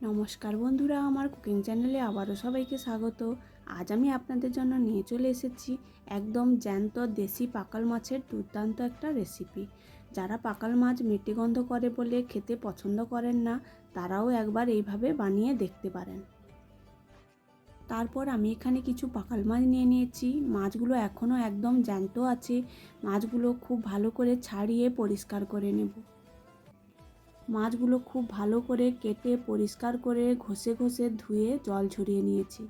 নমস্কার বন্ধুরা, আমার কুকিং চ্যানেলে আবারও সবাইকে স্বাগত। আজ আমি আপনাদের জন্য নিয়ে চলে এসেছি একদম জ্যান্ত দেশি পাকাল মাছের দুর্দান্ত একটা রেসিপি। যারা পাকাল মাছ মিষ্টি গন্ধ করে বলে খেতে পছন্দ করেন না, তারাও একবার এইভাবে বানিয়ে দেখতে পারেন। তারপর আমি এখানে কিছু পাকাল মাছ নিয়ে নিয়েছি। মাছগুলো এখনও একদম জ্যান্ত আছে। মাছগুলো খুব ভালো করে ছাড়িয়ে পরিষ্কার করে নেব। মাছগুলো খুব ভালো করে কেটে পরিষ্কার করে ঘষে ঘষে ধুয়ে জল ঝরিয়ে নিয়েছি।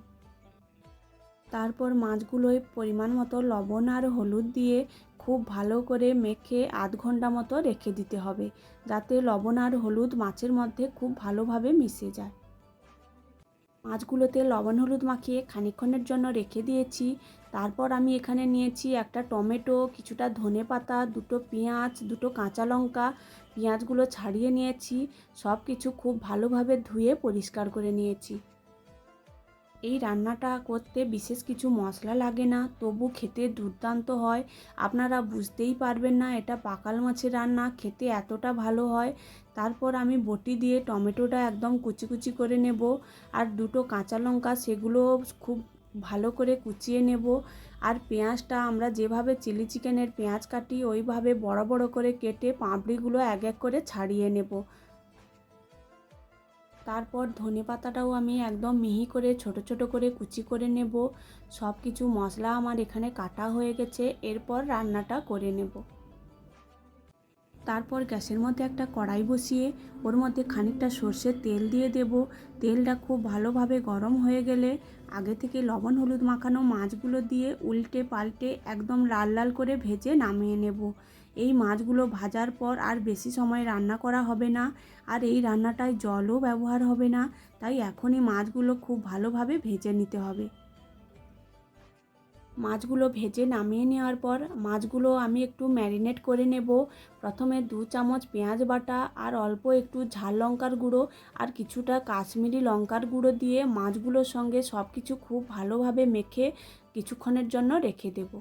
তারপর মাছগুলোয় পরিমাণ মতো লবণ আর হলুদ দিয়ে খুব ভালো করে মেখে আধ ঘন্টা মতো রেখে দিতে হবে, যাতে লবণ আর হলুদ মাছের মধ্যে খুব ভালোভাবে মিশে যায়। মাছগুলোতে লবণ হলুদ মাখিয়ে খানিকক্ষণের জন্য রেখে দিয়েছি। তারপর আমি এখানে নিয়েছি একটা টমেটো, কিছুটা ধনেপাতা, দুটো পেঁয়াজ, দুটো কাঁচা লঙ্কা। পেঁয়াজগুলো ছাড়িয়ে নিয়েছি। সব কিছু খুব ভালোভাবে ধুয়ে পরিষ্কার করে নিয়েছি। এই রান্নাটা করতে বিশেষ কিছু মশলা লাগে না, তবু খেতে দুর্দান্ত হয়। আপনারা বুঝতেই পারবেন না এটা পাকাল মাছের রান্না, খেতে এতটা ভালো হয়। তারপর আমি বটি দিয়ে টমেটোটা একদম কুচি কুচি করে নেব, আর দুটো কাঁচা লঙ্কা সেগুলো খুব ভালো করে কুচিয়ে নেব। আর পেঁয়াজটা আমরা যেভাবে চিলি চিকেনের পেঁয়াজ কাটি ওইভাবে বড় বড় করে কেটে পাঁপড়িগুলো এক এক করে ছাড়িয়ে নেব। তারপর ধনেপাতাটাও আমি একদম মিহি করে ছোট ছোট করে কুচি করে নেব। সব কিছু মশলা আমার এখানে কাটা হয়ে গেছে। এরপর রান্নাটা করে নেব। তারপর গ্যাসের মধ্যে একটা কড়াই বসিয়ে ওর মধ্যে খানিকটা সর্ষের তেল দিয়ে দেব। তেলটা খুব ভালোভাবে গরম হয়ে গেলে আগে থেকে লবণ হলুদ মাখানো মাছগুলো দিয়ে উল্টে পাল্টে একদম লাল লাল করে ভেজে নামিয়ে নেব। এই মাছগুলো ভাজার পর আর বেশি সময় রান্না করা হবে না, আর এই রান্নাটায় জলও ব্যবহার হবে না, তাই এখনই মাছগুলো খুব ভালোভাবে ভেজে নিতে হবে। মাছগুলো ভেজে নামিয়ে নেওয়ার পর মাছগুলো আমি একটু ম্যারিনেট করে নেব। প্রথমে 2 চামচ পেঁয়াজ বাটা আর অল্প একটু ঝাল লঙ্কার গুঁড়ো আর কিছুটা কাশ্মীরি লঙ্কার গুঁড়ো দিয়ে মাছগুলোর সঙ্গে সব কিছু খুব ভালোভাবে মেখে কিছুক্ষণের জন্য রেখে দেব।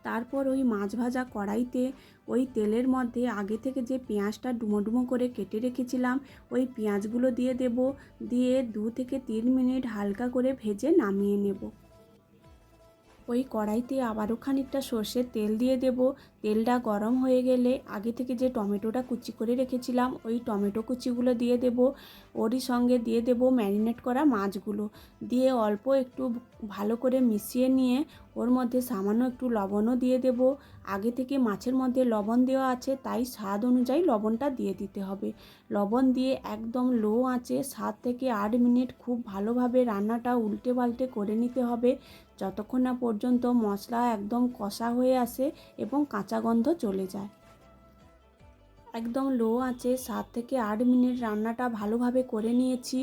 তারপর ওই মাছ ভাজা কড়াইতে ওই তেলের মধ্যে আগে থেকে যে পেঁয়াজটা ডুমো ডুমো করে কেটে রেখেছিলাম ওই পেঁয়াজগুলো দিয়ে দেব। দিয়ে 2 থেকে 3 মিনিট হালকা করে ভেজে নামিয়ে নেব। ওই কড়াইতে আবারও খানিকটা সর্ষের তেল দিয়ে দেব। তেলটা গরম হয়ে গেলে আগে থেকে যে টমেটোটা কুচি করে রেখেছিলাম ওই টমেটো কুচিগুলো দিয়ে দেব। ওরই সঙ্গে দিয়ে দেব ম্যারিনেট করা মাছগুলো, দিয়ে অল্প একটু ভালো করে মিশিয়ে নিয়ে ওর মধ্যে সামান্য একটু লবণও দিয়ে দেব। আগে থেকে মাছের মধ্যে লবণ দেওয়া আছে, তাই স্বাদ অনুযায়ী লবণটা দিয়ে দিতে হবে। লবণ দিয়ে একদম লো আঁচে 7 থেকে 8 মিনিট খুব ভালোভাবে রান্নাটা উল্টে পাল্টে করে নিতে হবে, যতক্ষণ না পর্যন্ত মশলা একদম কষা হয়ে আসে এবং কাঁচা গন্ধ চলে যায়। একদম লো আঁচে 7 থেকে 8 মিনিট রান্নাটা ভালোভাবে করে নিয়েছি।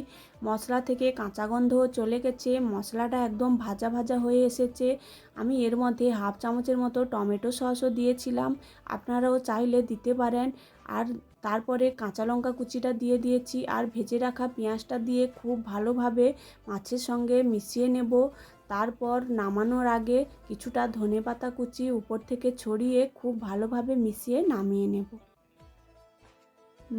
মশলা থেকে কাঁচা গন্ধও চলে গেছে, মশলাটা একদম ভাজা ভাজা হয়ে এসেছে। আমি এর মধ্যে হাফ চামচের মতো টমেটো সসও দিয়েছিলাম, আপনারাও চাইলে দিতে পারেন। আর তারপরে কাঁচা লঙ্কা কুচিটা দিয়ে দিয়েছি আর ভেজে রাখা পেঁয়াজটা দিয়ে খুব ভালোভাবে মাছের সঙ্গে মিশিয়ে নেব। তারপর নামানোর আগে কিছুটা ধনেপাতা কুচি উপর থেকে ছড়িয়ে খুব ভালোভাবে মিশিয়ে নামিয়ে নেব।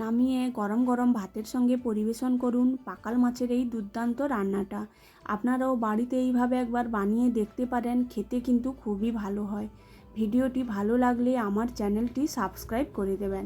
নামিয়ে গরম গরম ভাতের সঙ্গে পরিবেশন করুন পাকাল মাছের এই দুর্দান্ত রান্নাটা। আপনারাও বাড়িতে এইভাবে একবার বানিয়ে দেখতে পারেন, খেতে কিন্তু খুবই ভালো হয়। ভিডিওটি ভালো লাগলে আমার চ্যানেলটি সাবস্ক্রাইব করে দেবেন।